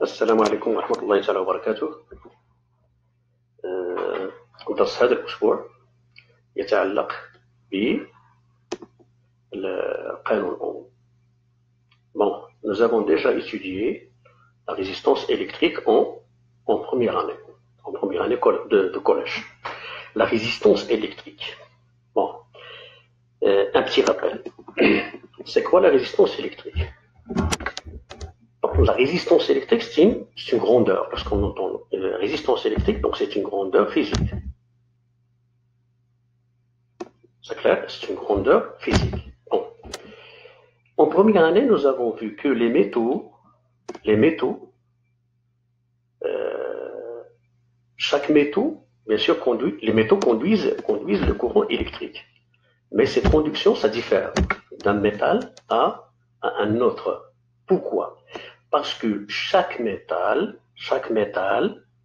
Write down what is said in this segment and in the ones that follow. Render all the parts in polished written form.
السلام عليكم ورحمة الله تعالى وبركاته. درس هذا الأسبوع يتعلق بالقانون الأم. Bon, nous avons déjà étudié la résistance électrique en première année de collège. La résistance électrique. Bon, un petit rappel. C'est quoi la résistance électrique? La résistance électrique, c'est une grandeur. Lorsqu'on entend résistance électrique, donc c'est une grandeur physique. C'est clair? C'est une grandeur physique. Bon. En première année, nous avons vu que les métaux, chaque métaux, bien sûr, les métaux conduisent le courant électrique. Mais cette conduction, ça diffère d'un métal à un autre. Pourquoi? Parce que chaque métal,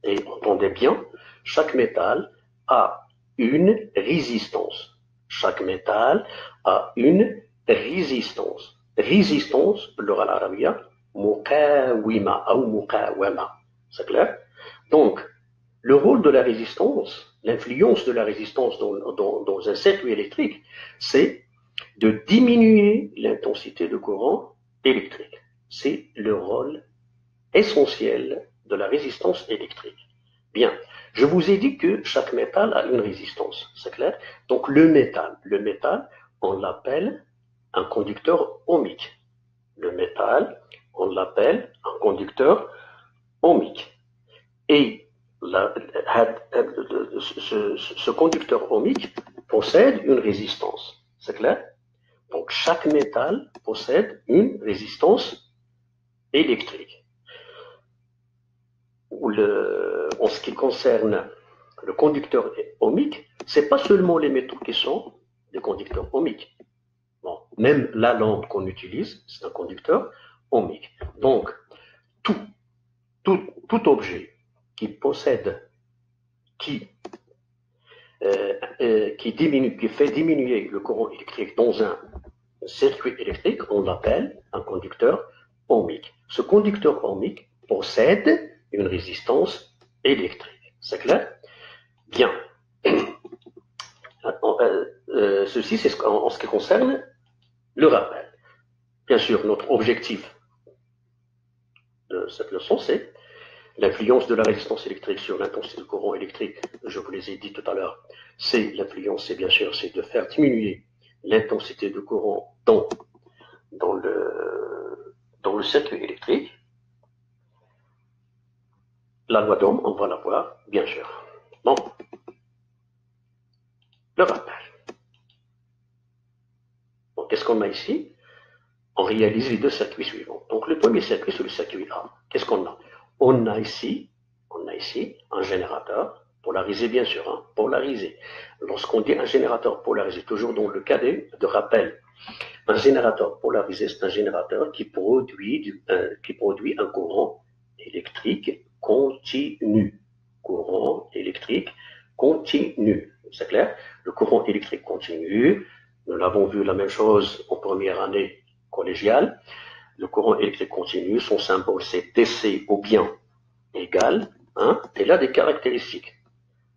et entendez bien, chaque métal a une résistance. Chaque métal a une résistance. Résistance, باللغة العربية, مقاومة أو مقاومة. C'est clair? Donc, le rôle de la résistance, l'influence de la résistance dans un circuit électrique, c'est de diminuer l'intensité de courant électrique. C'est le rôle essentiel de la résistance électrique. Bien, je vous ai dit que chaque métal a une résistance, c'est clair? Donc le métal, on l'appelle un conducteur ohmique. Le métal, on l'appelle un conducteur ohmique. Et ce conducteur ohmique possède une résistance, c'est clair? Donc chaque métal possède une résistance électrique. En ce qui concerne le conducteur ohmique, ce n'est pas seulement les métaux qui sont des conducteurs ohmiques. Bon, même la lampe qu'on utilise, c'est un conducteur ohmique. Donc, tout objet qui possède, qui fait diminuer le courant électrique dans un circuit électrique, on l'appelle un conducteur ohmique. Ce conducteur ohmique possède une résistance électrique. C'est clair? Bien. Ceci, c'est en ce qui concerne le rappel. Bien sûr, notre objectif de cette leçon, c'est l'influence de la résistance électrique sur l'intensité du courant électrique. Je vous les ai dit tout à l'heure. L'influence, c'est bien sûr, c'est de faire diminuer l'intensité du courant dans le circuit électrique. La loi d'Ohm, on va la voir, bien sûr. Bon. Le rappel. Donc, qu'est-ce qu'on a ici? On réalise les deux circuits suivants. Donc, le premier circuit, c'est le circuit A. Qu'est-ce qu'on a? On a ici un générateur polarisé, bien sûr, hein, polarisé. Lorsqu'on dit un générateur polarisé, toujours dans le cas de rappel, un générateur polarisé, c'est un générateur qui produit un courant électrique continu. Courant électrique continu. C'est clair? Le courant électrique continu, nous l'avons vu la même chose en première année collégiale. Le courant électrique continu, son symbole c'est DC ou bien égal. Hein, il a des caractéristiques.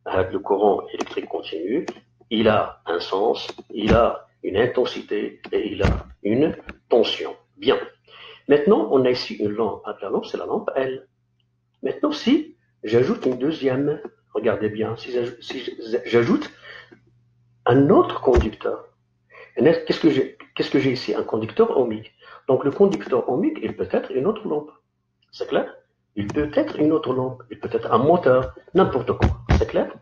Le courant électrique continu, il a un sens, il a une intensité et il a une tension. Bien. Maintenant, on a ici une lampe. La lampe, c'est la lampe L. Maintenant, si j'ajoute une deuxième, regardez bien, si j'ajoute un autre conducteur, qu'est-ce que j'ai ici? Un conducteur ohmique. Donc, le conducteur ohmique, il peut être une autre lampe. C'est clair? Il peut être une autre lampe, il peut être un moteur, n'importe quoi. C'est clair?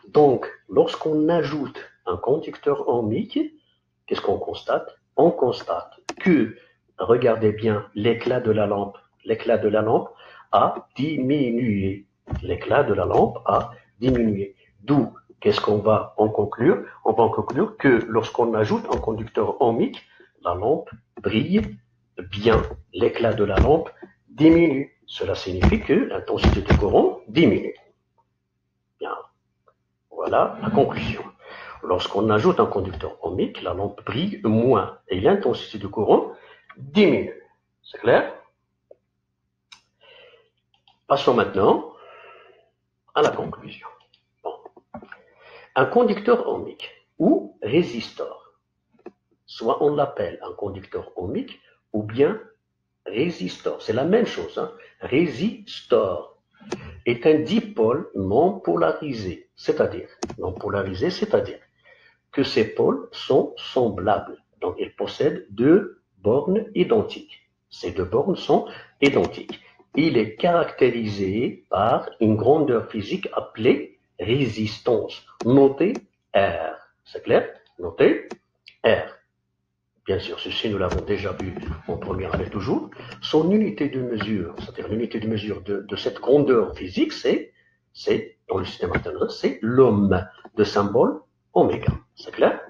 Donc, lorsqu'on ajoute un conducteur ohmique, qu'est-ce qu'on constate? On constate que, regardez bien, l'éclat de la lampe a diminué. L'éclat de la lampe a diminué. D'où, qu'est-ce qu'on va en conclure? On va en conclure que lorsqu'on ajoute un conducteur ohmique, la lampe brille bien. L'éclat de la lampe diminue. Cela signifie que l'intensité du courant diminue. Bien. Voilà la conclusion. Lorsqu'on ajoute un conducteur ohmique, la lampe brille moins et l'intensité du courant diminue. C'est clair? Passons maintenant à la conclusion. Bon. Un conducteur ohmique ou résistor, soit on l'appelle un conducteur ohmique ou bien résistor, c'est la même chose, hein? Résistor est un dipôle non polarisé, c'est-à-dire que ces pôles sont semblables, donc ils possèdent deux bornes identiques. Ces deux bornes sont identiques. Il est caractérisé par une grandeur physique appelée résistance, notée R. C'est clair? Notée R. Bien sûr, ceci nous l'avons déjà vu en première année toujours. Son unité de mesure, c'est-à-dire l'unité de mesure de cette grandeur physique, c'est dans le système international, c'est l'ohm de symbole oméga. C'est clair?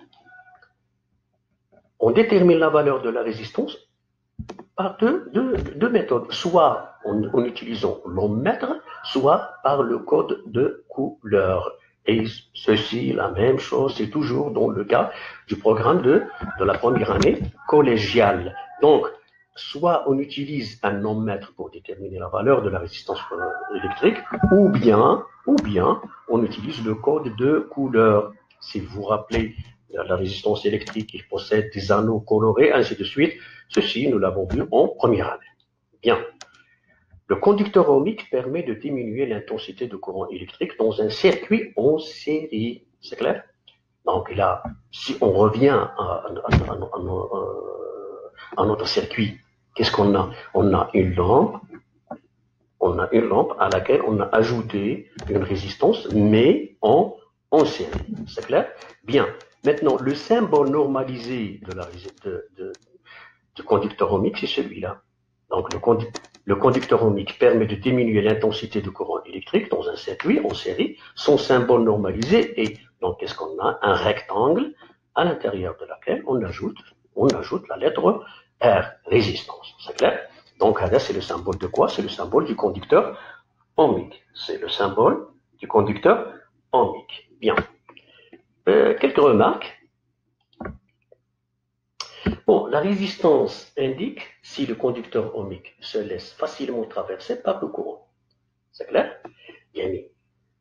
On détermine la valeur de la résistance par deux méthodes, soit en utilisant l'ohmmètre, soit par le code de couleur. Et ceci, la même chose, c'est toujours dans le cas du programme de la première année collégiale. Donc, soit on utilise un ohmmètre pour déterminer la valeur de la résistance électrique, ou bien on utilise le code de couleur. Si vous vous rappelez, la résistance électrique, il possède des anneaux colorés, ainsi de suite. Ceci, nous l'avons vu en première année. Bien. Le conducteur ohmique permet de diminuer l'intensité de courant électrique dans un circuit en série. C'est clair? Donc là, si on revient à notre circuit, qu'est-ce qu'on a? On a une lampe à laquelle on a ajouté une résistance, mais en série. C'est clair? Bien. Maintenant, le symbole normalisé du conducteur ohmique, c'est celui-là. Donc, le conducteur ohmique permet de diminuer l'intensité de courant électrique dans un circuit en série. Son symbole normalisé est, donc, qu'est-ce qu'on a? Un rectangle à l'intérieur de laquelle on ajoute la lettre R, résistance. C'est clair? Donc, là, c'est le symbole de quoi? C'est le symbole du conducteur ohmique. C'est le symbole du conducteur ohmique. Bien. Quelques remarques. Bon, la résistance indique si le conducteur ohmique se laisse facilement traverser par le courant. C'est clair? Bien mis.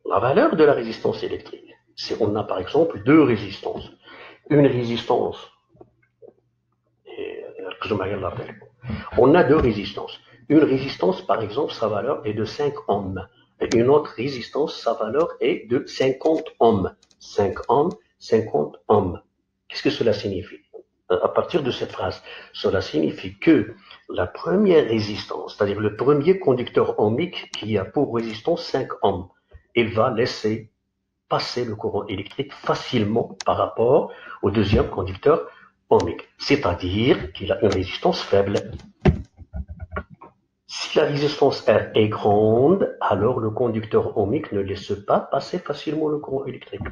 La valeur de la résistance électrique, si on a par exemple deux résistances, une résistance, on a deux résistances. Une résistance, par exemple, sa valeur est de 5 ohms. Et une autre résistance, sa valeur est de 50 ohms. 5 ohms, 50 ohms. Qu'est-ce que cela signifie? À partir de cette phrase, cela signifie que la première résistance, c'est-à-dire le premier conducteur ohmique qui a pour résistance 5 ohms, il va laisser passer le courant électrique facilement par rapport au deuxième conducteur ohmique, c'est-à-dire qu'il a une résistance faible. Si la résistance R est grande, alors le conducteur ohmique ne laisse pas passer facilement le courant électrique.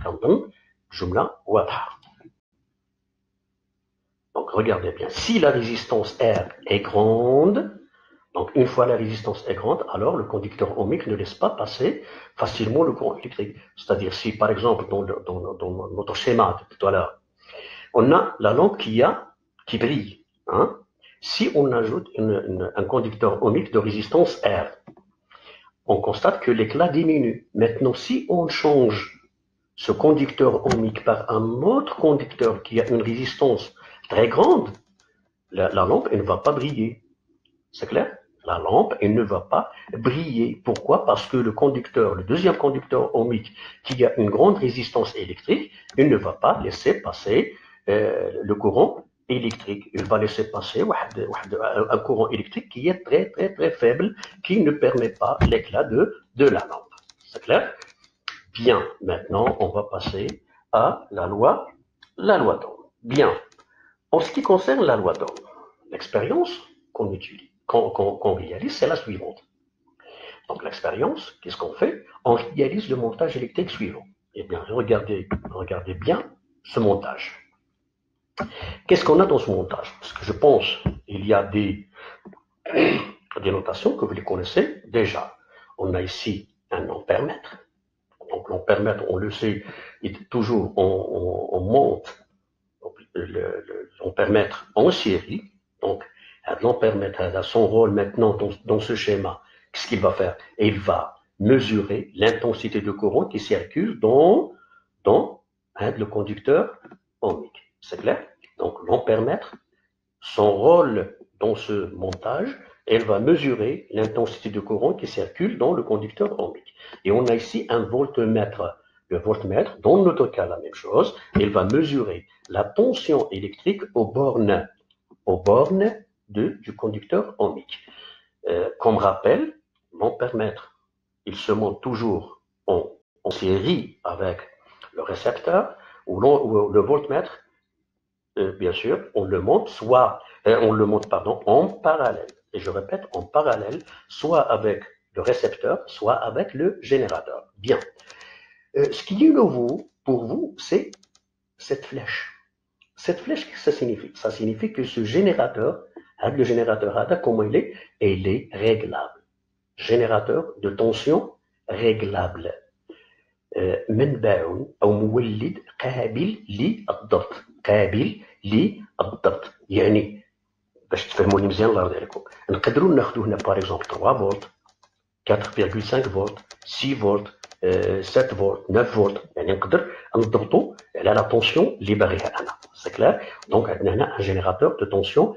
Donc regardez bien, si la résistance R est grande, donc une fois la résistance est grande, alors le conducteur ohmique ne laisse pas passer facilement le courant électrique. C'est-à-dire si par exemple dans notre schéma de tout à l'heure, on a la lampe qui brille, hein? Si on ajoute un conducteur ohmique de résistance R, on constate que l'éclat diminue. Maintenant, si on change ce conducteur ohmique par un autre conducteur qui a une résistance très grande, la lampe elle ne va pas briller. C'est clair? La lampe elle ne va pas briller. Pourquoi? Parce que le deuxième conducteur ohmique qui a une grande résistance électrique, il ne va pas laisser passer le courant électrique. Il va laisser passer un courant électrique qui est très très très faible, qui ne permet pas l'éclat de la lampe. C'est clair? Bien, maintenant on va passer à la loi d'Ohm. Bien, en ce qui concerne la loi d'Ohm, l'expérience qu'on utilise, qu'on réalise, c'est la suivante. Donc l'expérience, qu'est-ce qu'on fait? On réalise le montage électrique suivant. Eh bien, regardez bien ce montage. Qu'est-ce qu'on a dans ce montage? Parce que je pense qu'il y a des notations que vous les connaissez déjà. On a ici un ampèremètre. Donc l'ampèremètre, on le sait, toujours on monte l'ampèremètre en série. Donc l'ampèremètre a son rôle maintenant dans ce schéma. qu'est-ce qu'il va faire? Il va mesurer l'intensité de courant qui circule dans le conducteur ohmique. C'est clair? Donc, l'ampèremètre, son rôle dans ce montage, elle va mesurer l'intensité de courant qui circule dans le conducteur ohmique. Et on a ici un voltmètre. Le voltmètre, dans notre cas, la même chose, il va mesurer la tension électrique aux bornes du conducteur ohmique. Comme rappel, l'ampèremètre, il se monte toujours en série avec le récepteur ou le voltmètre. Bien sûr, on le monte en parallèle. Et je répète, en parallèle, soit avec le récepteur, soit avec le générateur. Bien. Ce qui est nouveau pour vous, c'est cette flèche. Cette flèche, qu'est-ce que ça signifie? Ça signifie que ce générateur, le générateur, comment il est? Il est réglable. Générateur de tension réglable. منبع أو مولد قابل للضغط قابل للضغط يعني باش تفهموني مزيان الله يرضي عليكم نقدروا ناخذوا هنا باغ اكزومبل 3 فولت 4.5 فولت 6 فولت 7 فولت 9 فولت يعني نقدر نضبطوا على لا طونسيون اللي باغيها انا سي كلير دونك عندنا هنا ان جينيراتور دو طونسيون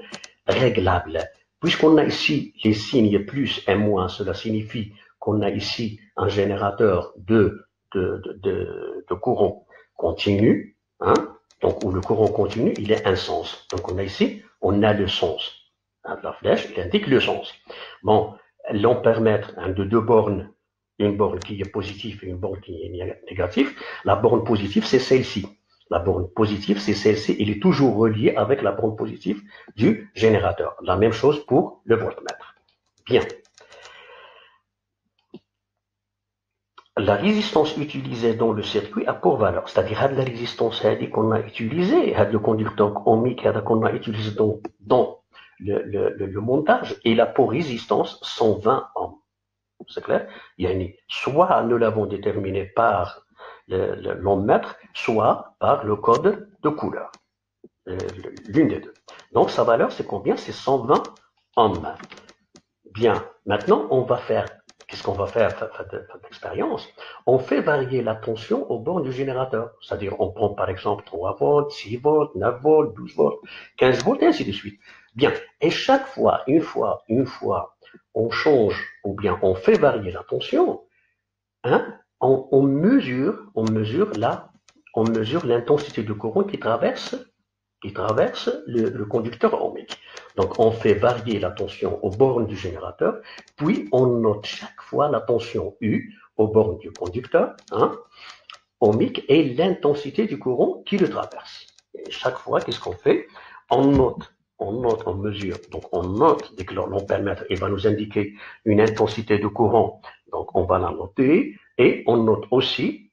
réglable. Puisqu'on a ici les signes plus et moins, cela signifie qu'on a ici un générateur de courant continu, hein, donc où le courant continu, il est un sens. Donc on a ici, on a le sens. Hein, la flèche, il indique le sens. Bon, l'ampèremètre, hein, de deux bornes, une borne qui est positive et une borne qui est négative. La borne positive, c'est celle-ci. La borne positive, c'est celle-ci. Il est toujours relié avec la borne positive du générateur. La même chose pour le voltmètre. Bien. La résistance utilisée dans le circuit a pour valeur, c'est-à-dire la résistance qu'on a utilisée, le conducteur ohmique qu'on a utilisé dans le montage, il a pour résistance 120 ohms. C'est clair? Soit nous l'avons déterminé par l'ohmmètre, soit par le code de couleur. L'une des deux. Donc sa valeur, c'est combien? C'est 120 ohms. Bien, maintenant on va faire. Qu'est-ce qu'on va faire d'expérience? On fait varier la tension aux bornes du générateur. C'est-à-dire, on prend par exemple 3 volts, 6 volts, 9 volts, 12 volts, 15 volts, et ainsi de suite. Bien. Et chaque fois, une fois, on change, ou bien on fait varier la tension, hein, on mesure l'intensité du courant qui traverse le conducteur ohmique. Donc, on fait varier la tension aux bornes du générateur, puis on note chaque fois la tension U aux bornes du conducteur, hein, ohmique, et l'intensité du courant qui le traverse. Et chaque fois, qu'est-ce qu'on fait? On note, on mesure. Donc, on note, dès que l'ampèremètre, il va nous indiquer une intensité de courant, donc on va la noter, et on note aussi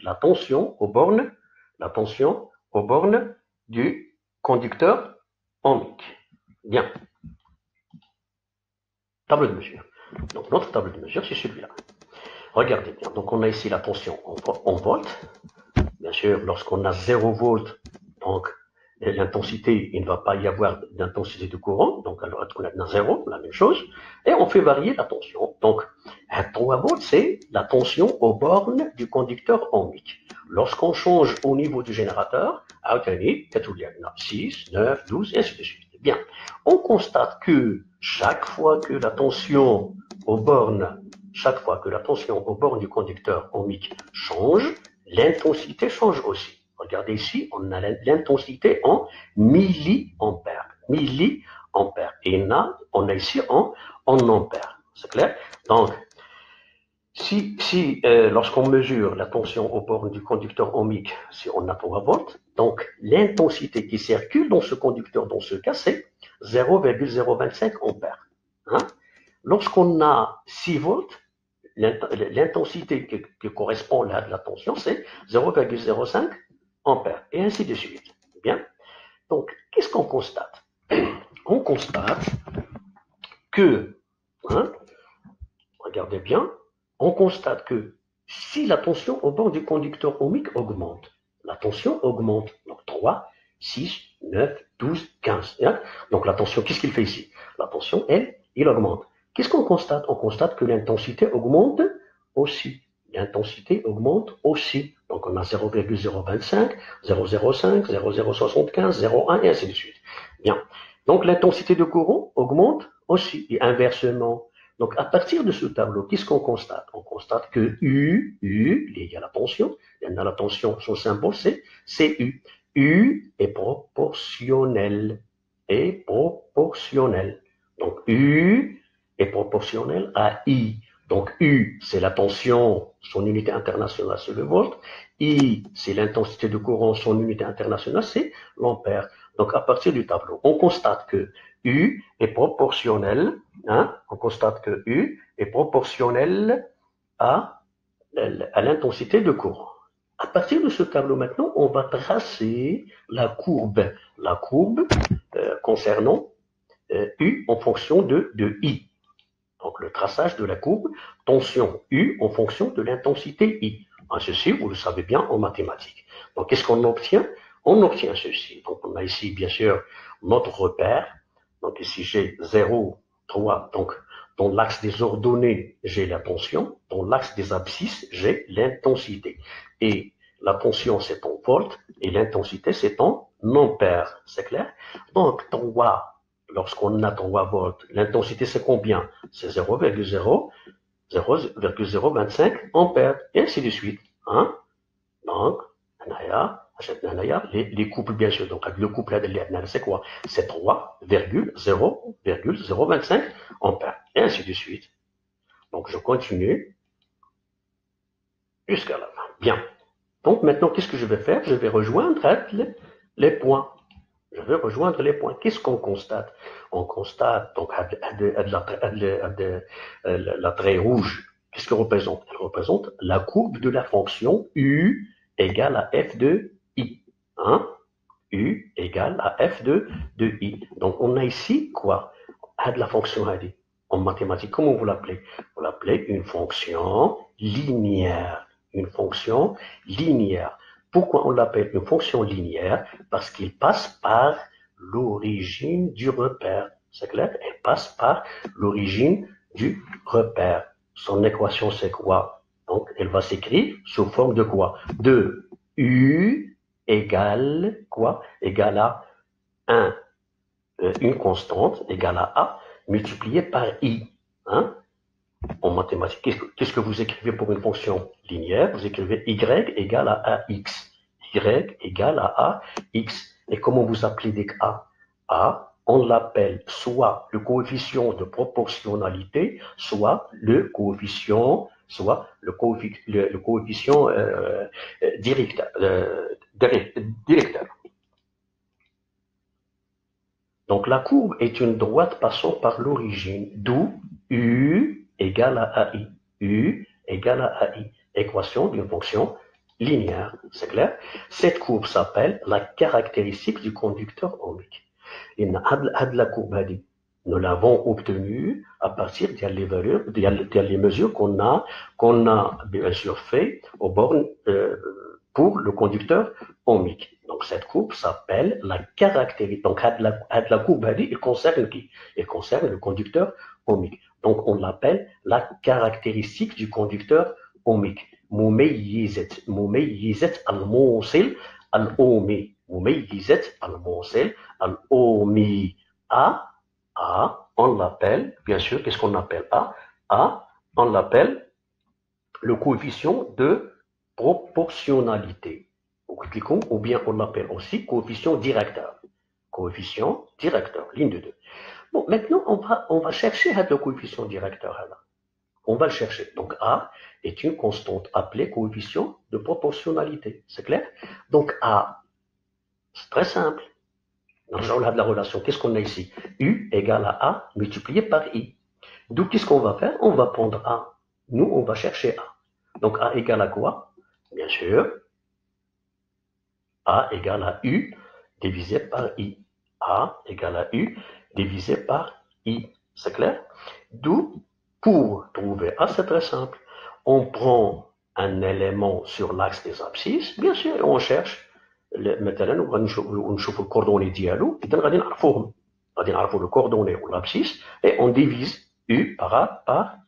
la tension aux bornes du conducteur ohmique. Bien. Table de mesure. Donc notre table de mesure, c'est celui-là. Regardez bien. Donc on a ici la tension en volts. Bien sûr, lorsqu'on a 0 volts, donc l'intensité, il ne va pas y avoir d'intensité de courant. Donc alors on a 0, la même chose. Et on fait varier la tension. Donc 3 volts, c'est la tension aux bornes du conducteur ohmique. Lorsqu'on change au niveau du générateur, 6, 9, 12, et ainsi de suite. Bien, on constate que chaque fois que la tension aux bornes du conducteur ohmique change, l'intensité change aussi. Regardez ici, on a l'intensité en milliampères. Et on a ici en ampères. C'est clair? Donc, lorsqu'on mesure la tension aux bornes du conducteur ohmique, si on a 3 volts, donc l'intensité qui circule dans ce conducteur, dans ce cas, c'est 0,025 ampères. Hein? Lorsqu'on a 6 volts, l'intensité qui correspond à la tension, c'est 0,05 ampères, et ainsi de suite. Bien. Donc, qu'est-ce qu'on constate? On constate que, hein, regardez bien, on constate que si la tension au bord du conducteur ohmique augmente, la tension augmente. Donc 3, 6, 9, 12, 15. Hein? Donc la tension, qu'est-ce qu'il fait ici? La tension, elle, il augmente. Qu'est-ce qu'on constate? On constate que l'intensité augmente aussi. L'intensité augmente aussi. Donc on a 0,025, 0,05, 0,075, 0,1 et ainsi de suite. Bien. Donc l'intensité de courant augmente aussi et inversement. Donc à partir de ce tableau, qu'est-ce qu'on constate? On constate que U, lié à la tension, la tension, son symbole c'est U. U est proportionnel. Est proportionnel. Donc U est proportionnel à I. Donc U, c'est la tension, son unité internationale, c'est le volt. I, c'est l'intensité de courant, son unité internationale, c'est l'ampère. Donc à partir du tableau, on constate que U est proportionnel, on constate que U est proportionnel à l'intensité de courant. À partir de ce tableau maintenant, on va tracer la courbe concernant U en fonction de I. Donc le traçage de la courbe, tension U en fonction de l'intensité I. Ceci, vous le savez bien en mathématiques. Donc qu'est-ce qu'on obtient? On obtient ceci. Donc on a ici bien sûr notre repère. Donc ici j'ai 0, 3. Donc dans l'axe des ordonnées, j'ai la tension. Dans l'axe des abscisses, j'ai l'intensité. Et la tension, c'est en volts et l'intensité, c'est en ampères. C'est clair? Donc ton wa, lorsqu'on a ton wa volt, l'intensité, c'est combien? C'est 0,025 ampères. Et ainsi de suite. Donc, les couples, bien sûr. Donc, le couple, c'est quoi? C'est 3,0,025 ampères. Et ainsi de suite. Donc, je continue jusqu'à la fin. Bien. Donc, maintenant, qu'est-ce que je vais faire? Je vais rejoindre les points. Je vais rejoindre les points. Qu'est-ce qu'on constate? On constate, donc, la trait rouge. Qu'est-ce qu'elle représente? Elle représente la courbe de la fonction U égale à f de I. U égale à f de I. Donc, on a ici quoi? De la fonction AD. En mathématiques, comment vous l'appelez? Vous l'appelez une fonction linéaire. Une fonction linéaire. Pourquoi on l'appelle une fonction linéaire? Parce qu'il passe par l'origine du repère. C'est clair? Elle passe par l'origine du repère. Son équation, c'est quoi? Donc, elle va s'écrire sous forme de quoi? De U égale quoi? Égale à 1, une constante égale à A multipliée par I. En mathématiques, qu'est-ce que vous écrivez pour une fonction linéaire? Vous écrivez Y égale à AX. Y égale à AX. Et comment vous appelez des A? A, on l'appelle soit le coefficient de proportionnalité, soit le coefficient directeur. Donc la courbe est une droite passant par l'origine, d'où U égale à AI. U égale à AI. Équation d'une fonction linéaire. C'est clair? Cette courbe s'appelle la caractéristique du conducteur ohmique. Et la courbe, nous l'avons obtenue à partir des mesures qu'on a bien sûr fait aux bornes pour le conducteur ohmique. Donc cette courbe s'appelle la caractéristique. Donc la courbe, il concerne qui? Il concerne le conducteur ohmique. Donc on l'appelle la caractéristique du conducteur ohmique. مميزة الموصل الأومي. مميزة الموصل الأومي. A, on l'appelle, bien sûr, qu'est-ce qu'on appelle A? A, on l'appelle le coefficient de proportionnalité. Ou bien on l'appelle aussi coefficient directeur. Coefficient directeur, ligne de 2. Bon, maintenant, on va chercher le coefficient directeur. On va le chercher. Donc, A est une constante appelée coefficient de proportionnalité. C'est clair? Donc, A, c'est très simple. Dans le genre de la relation, qu'est-ce qu'on a ici? U égale à A multiplié par I. Donc, qu'est-ce qu'on va faire? On va prendre A. Nous, on va chercher A. Donc, A égale à quoi? Bien sûr, A égale à U divisé par I. A égale à U divisé par I. C'est clair? D'où, pour trouver A, c'est très simple. On prend un élément sur l'axe des abscisses, bien sûr, et on cherche. مثلا ونشوف الكوردوني ديالو اذا غادي نعرفوهم. غادي نعرفوا le coordonnée ou l'abscisse et on divise U par A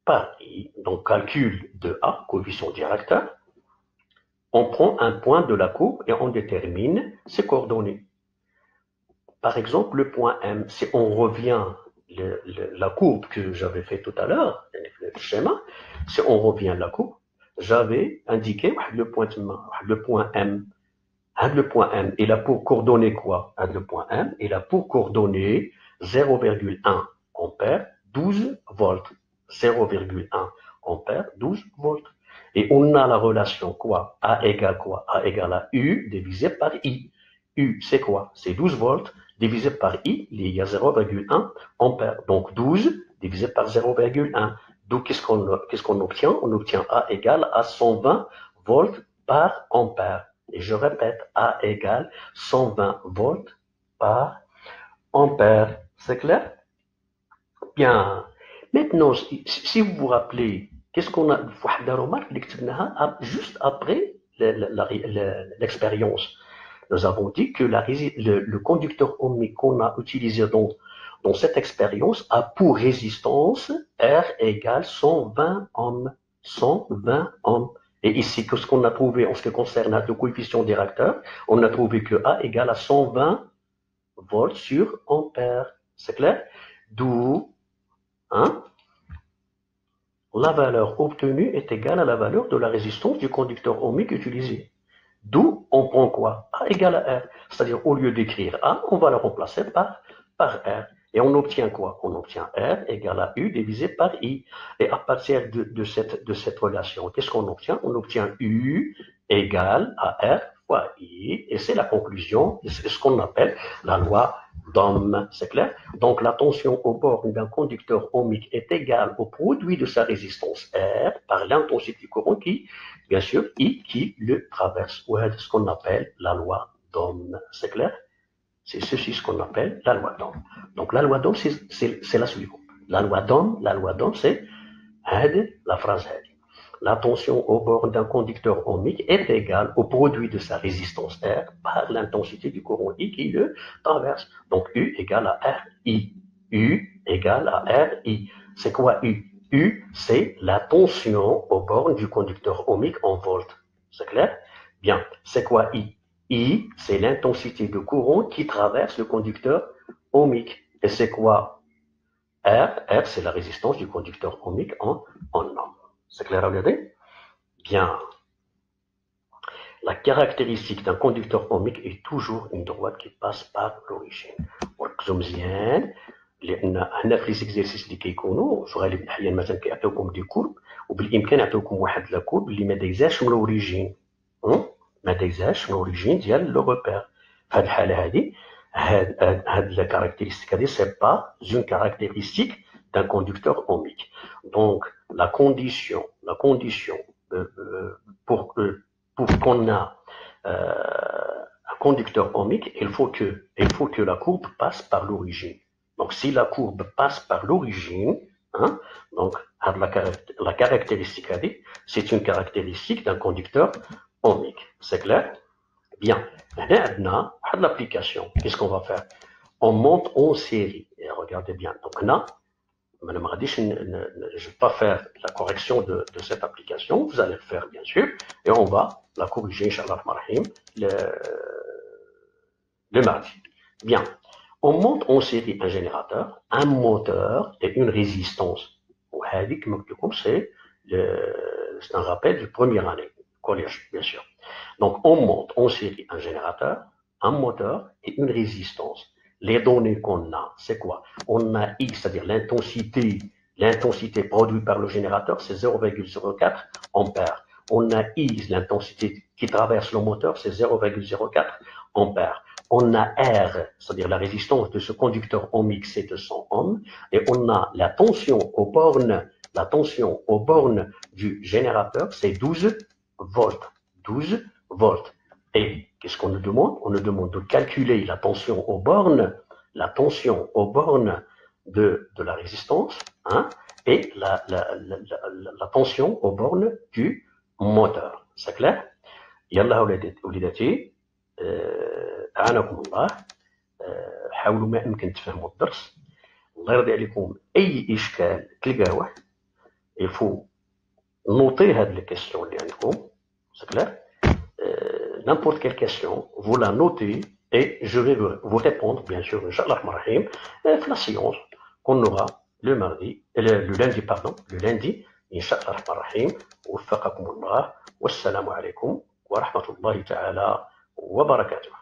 par I. Donc, calcul de A, coefficient directeur. On prend un point de la courbe et on détermine ses coordonnées. Par exemple, le point M, si on revient la courbe que j'avais fait tout à l'heure, le schéma, si on revient la courbe, j'avais indiqué le point M. Le point M, il a pour coordonner quoi? Le point M, il a pour coordonner 0,1 ampère, 12 volts. 0,1 ampère, 12 volts. Et on a la relation quoi? A égale quoi? A égale à U divisé par I. U, c'est quoi? C'est 12 volts divisé par I, il y a 0,1 ampère. Donc 12 divisé par 0,1. Donc qu'est-ce qu'on obtient? On obtient A égale à 120 volts par ampère. Et je répète, A égale 120 volts par ampère. C'est clair? Bien. Maintenant, si vous vous rappelez, qu'est-ce qu'on a, la remarque juste après l'expérience. Nous avons dit que le conducteur ohmique qu'on a utilisé dans cette expérience a pour résistance R égale 120 ohms. 120 ohms. Et ici, qu'est-ce qu'on a trouvé en ce qui concerne le coefficient directeur? On a trouvé que A égale à 120 volts sur ampère. C'est clair? D'où hein, la valeur obtenue est égale à la valeur de la résistance du conducteur ohmique utilisé. D'où on prend quoi? A égale à R. C'est-à-dire, au lieu d'écrire A, on va le remplacer par R. Et on obtient quoi? On obtient R égale à U divisé par I. Et à partir de cette relation, qu'est-ce qu'on obtient? On obtient U égale à R fois I. Et c'est la conclusion, c'est ce qu'on appelle la loi d'Ohm. C'est clair? Donc la tension aux bornes d'un conducteur ohmique est égale au produit de sa résistance R par l'intensité du courant qui, bien sûr, I qui le traverse. Ou ce qu'on appelle la loi d'Ohm. C'est clair? C'est ceci ce qu'on appelle la loi d'Ohm. Donc la loi d'Ohm, c'est la suivante. La loi d'Ohm, c'est la phrase la tension aux bornes d'un conducteur ohmique est égale au produit de sa résistance R par l'intensité du courant I qui le traverse. Donc U égale à RI. U égale à RI. C'est quoi U? U, c'est la tension aux bornes du conducteur ohmique en volts. C'est clair? Bien. C'est quoi I? I, c'est l'intensité de courant qui traverse le conducteur ohmique. Et c'est quoi R? R, c'est la résistance du conducteur ohmique en ohm. C'est clair à regarder? Bien. La caractéristique d'un conducteur ohmique est toujours une droite qui passe par l'origine. وركزوا مزيان لان هنا في ليزيكزيرسيس اللي كيكونوا في غالب الاحيان مثلا كيعطيوكم دي كورب وبالامكان يعطيوكم واحد لا كورب اللي ما دايزاش من الاوريجين ما دايزاش من الاوريجين ديال لو روبير. في هذه الحاله هذه هاد لا كارactéristique هذه سي با اون كارactéristique d'un conducteur ohmique. Donc la condition pour qu'on a un conducteur ohmique, il faut que la courbe passe par l'origine. Donc si la courbe passe par l'origine, donc la caractéristique c'est une caractéristique d'un conducteur ohmique. C'est clair? Bien. Maintenant, à l'application, qu'est-ce qu'on va faire? On monte en série. Et regardez bien. Donc là, je ne vais pas faire la correction de cette application. Vous allez le faire, bien sûr. Et on va la corriger, Inch'Allah, le mardi. Bien. On monte en série un générateur, un moteur et une résistance. C'est un rappel du premier année, collège, bien sûr. Donc, on monte en série un générateur, un moteur et une résistance. Les données qu'on a, c'est quoi? On a I, c'est-à-dire l'intensité produite par le générateur, c'est 0,04 ampères. On a I, l'intensité qui traverse le moteur, c'est 0,04 ampères. On a R, c'est-à-dire la résistance de ce conducteur ohmique, c'est 200 ohms. Et on a la tension aux bornes du générateur, c'est 12 volts. 12 volts. Et qu'est-ce qu'on nous demande? On nous demande de calculer la tension aux bornes de la résistance et la tension aux bornes du moteur. C'est clair? يلا وليداتي أعانكم الله. حاولوا ما أمكن تفهموا الدرس الله يرضي عليكم اي اشكال تلقاوه يفو نوطي هاد لي كيسيون اللي عندكم سي كلير. N'importe quelle question, vous la notez et je vais vous répondre, bien sûr, Inch'Allah Rahim, la séance qu'on aura le mardi, le lundi, pardon, le lundi, Inch'Allah Rahim, وفقكم الله والسلام عليكم ورحمة الله تعالى وبركاته.